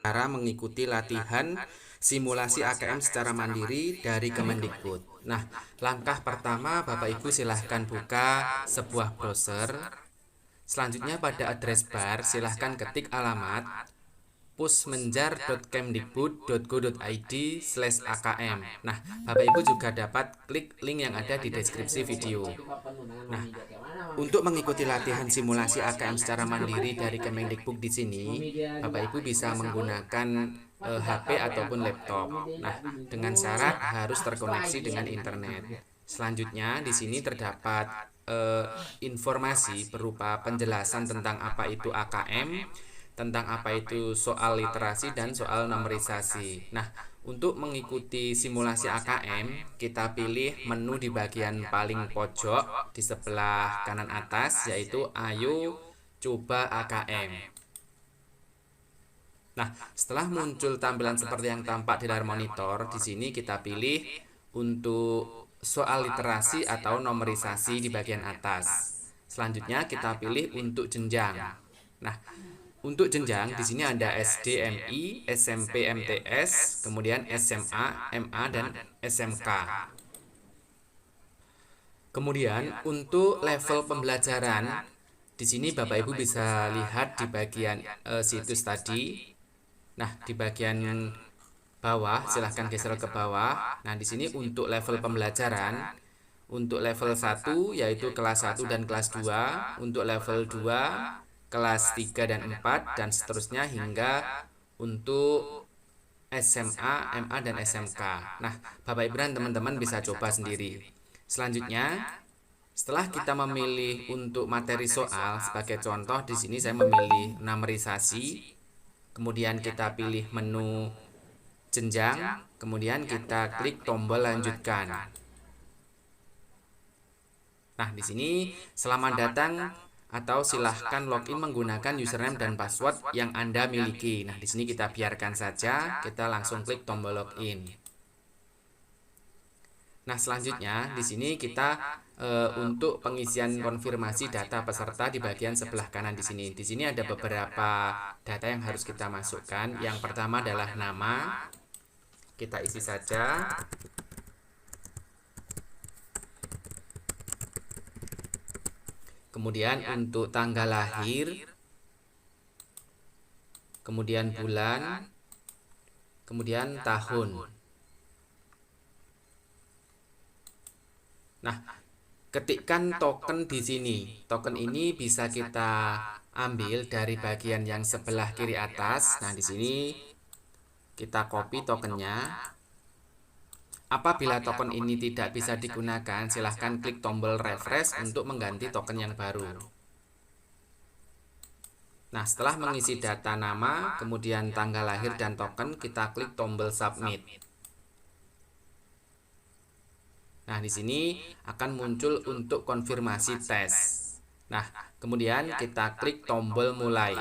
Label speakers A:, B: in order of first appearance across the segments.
A: cara mengikuti latihan simulasi AKM secara mandiri dari Kemendikbud. Nah, langkah pertama Bapak Ibu silahkan buka sebuah browser. Selanjutnya pada address bar silahkan ketik alamat pusmenjar.kemdikbud.go.id/akm. Nah, Bapak Ibu juga dapat klik link yang ada di deskripsi video. Nah, untuk mengikuti latihan simulasi AKM secara mandiri dari Kemendikbud di sini, Bapak Ibu bisa menggunakan HP ataupun laptop. Nah, dengan syarat harus terkoneksi dengan internet. Selanjutnya, di sini terdapat informasi berupa penjelasan tentang apa itu AKM, tentang apa itu soal literasi dan soal numerisasi. Nah, untuk mengikuti simulasi AKM, kita pilih menu di bagian paling pojok di sebelah kanan atas, yaitu Ayo Coba AKM. Nah, setelah muncul tampilan seperti yang tampak di layar monitor, di sini kita pilih untuk soal literasi atau numerisasi di bagian atas. Selanjutnya kita pilih untuk jenjang. Nah, untuk jenjang di sini ada SD, MI, SMP, MTS, kemudian SMA, MA dan SMK. Kemudian untuk level pembelajaran di sini Bapak Ibu bisa lihat di bagian situs tadi. Nah, di bagian bawah silahkan geser ke bawah. Nah, di sini untuk level pembelajaran untuk level 1 yaitu kelas 1 dan kelas 2, untuk level 2 kelas 3 dan 4 dan seterusnya hingga untuk SMA, MA dan SMK. Nah, Bapak Ibu dan teman-teman bisa coba sendiri. Selanjutnya, setelah kita memilih untuk materi soal sebagai contoh di sini saya memilih numerisasi, kemudian kita pilih menu jenjang, kemudian kita klik tombol lanjutkan. Nah, di sini selamat datang atau silahkan login menggunakan username dan password yang Anda miliki. Nah, di sini kita biarkan saja, kita langsung klik tombol login. Nah, selanjutnya di sini kita untuk pengisian konfirmasi data peserta di bagian sebelah kanan di sini. Di sini ada beberapa data yang harus kita masukkan. Yang pertama adalah nama. Kita isi saja. Kemudian untuk tanggal lahir, kemudian bulan, kemudian tahun. Nah, ketikkan token di sini. Token ini bisa kita ambil dari bagian yang sebelah kiri atas. Nah, di sini kita copy tokennya. Apabila token ini tidak bisa digunakan, silahkan klik tombol refresh untuk mengganti token yang baru. Nah, setelah mengisi data nama, kemudian tanggal lahir dan token, kita klik tombol submit. Nah, di sini akan muncul untuk konfirmasi tes. Nah, kemudian kita klik tombol mulai.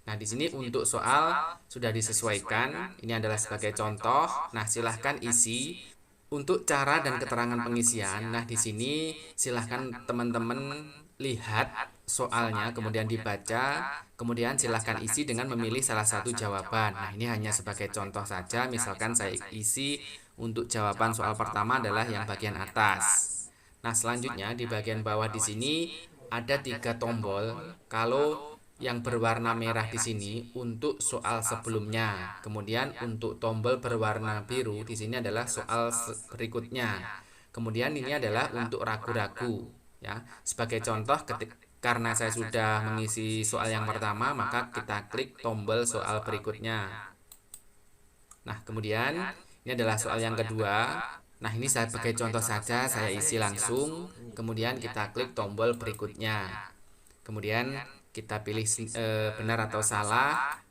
A: Nah, di sini untuk soal sudah disesuaikan. Ini adalah sebagai contoh. Nah, silahkan isi untuk cara dan keterangan pengisian. Nah, di sini silahkan teman-teman lihat soalnya, kemudian dibaca, kemudian silahkan isi dengan memilih salah satu jawaban. Nah, ini hanya sebagai contoh saja. Misalkan saya isi untuk jawaban soal pertama adalah yang bagian atas. Nah, selanjutnya di bagian bawah di sini ada 3 tombol. Kalau yang berwarna merah di sini untuk soal sebelumnya. Kemudian untuk tombol berwarna biru di sini adalah soal berikutnya. Kemudian ini adalah untuk ragu-ragu, ya. Sebagai contoh, karena saya sudah mengisi soal yang pertama, maka kita klik tombol soal berikutnya. Nah, kemudian ini adalah soal yang kedua. Nah, ini saya sebagai contoh saja, saya isi langsung. Kemudian kita klik tombol berikutnya. Kemudian kita pilih benar atau salah.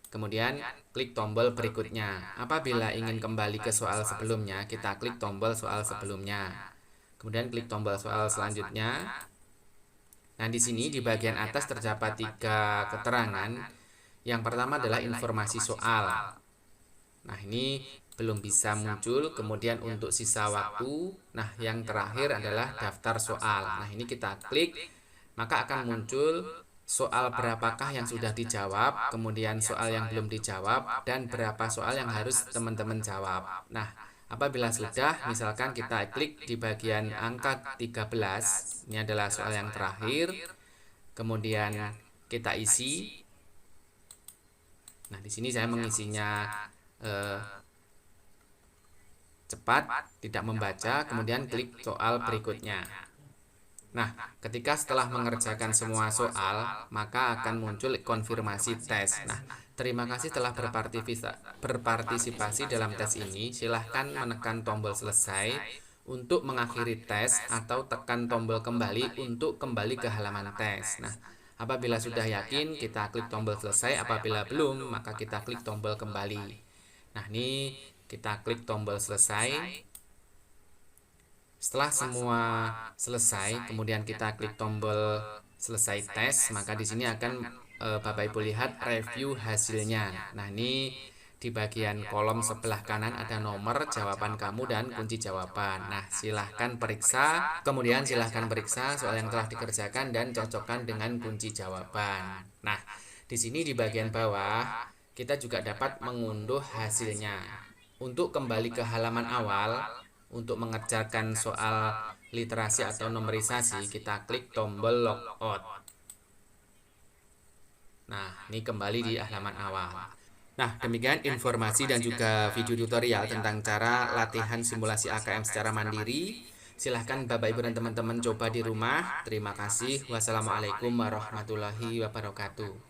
A: Kemudian klik tombol berikutnya. Apabila ingin kembali ke soal sebelumnya, kita klik tombol soal sebelumnya. Kemudian klik tombol soal selanjutnya. Nah, di sini di bagian atas terdapat 3 keterangan. Yang pertama adalah informasi soal. Nah, ini belum bisa muncul. Kemudian untuk sisa waktu, nah yang terakhir adalah daftar soal. Nah, ini kita klik, maka akan muncul soal berapakah yang sudah dijawab, kemudian soal yang belum dijawab, dan berapa soal yang harus teman-teman jawab. Nah, apabila sudah, misalkan kita klik di bagian angka 13, ini adalah soal yang terakhir, kemudian kita isi. Nah, di sini saya mengisinya cepat, tidak membaca, kemudian klik soal berikutnya. Nah, ketika setelah mengerjakan semua soal, maka akan muncul konfirmasi tes. Nah, terima kasih telah berpartisipasi dalam tes ini. Silahkan menekan tombol selesai untuk mengakhiri tes atau tekan tombol kembali untuk kembali ke halaman tes. Nah, apabila sudah yakin, kita klik tombol selesai. Apabila belum, maka kita klik tombol kembali. Nah, ini kita klik tombol selesai. Setelah semua selesai, kemudian kita klik tombol selesai tes, maka di sini akan Bapak Ibu lihat review hasilnya. Nah, ini di bagian kolom sebelah kanan ada nomor jawaban kamu dan kunci jawaban. Nah, silahkan periksa, kemudian silahkan periksa soal yang telah dikerjakan dan cocokkan dengan kunci jawaban. Nah, di sini di bagian bawah kita juga dapat mengunduh hasilnya. Untuk kembali ke halaman awal, untuk mengerjakan soal literasi atau numerisasi, kita klik tombol logout. Nah, ini kembali di halaman awal. Nah, demikian informasi dan juga video tutorial tentang cara latihan simulasi AKM secara mandiri. Silahkan Bapak Ibu dan teman-teman coba di rumah. Terima kasih. Wassalamualaikum warahmatullahi wabarakatuh.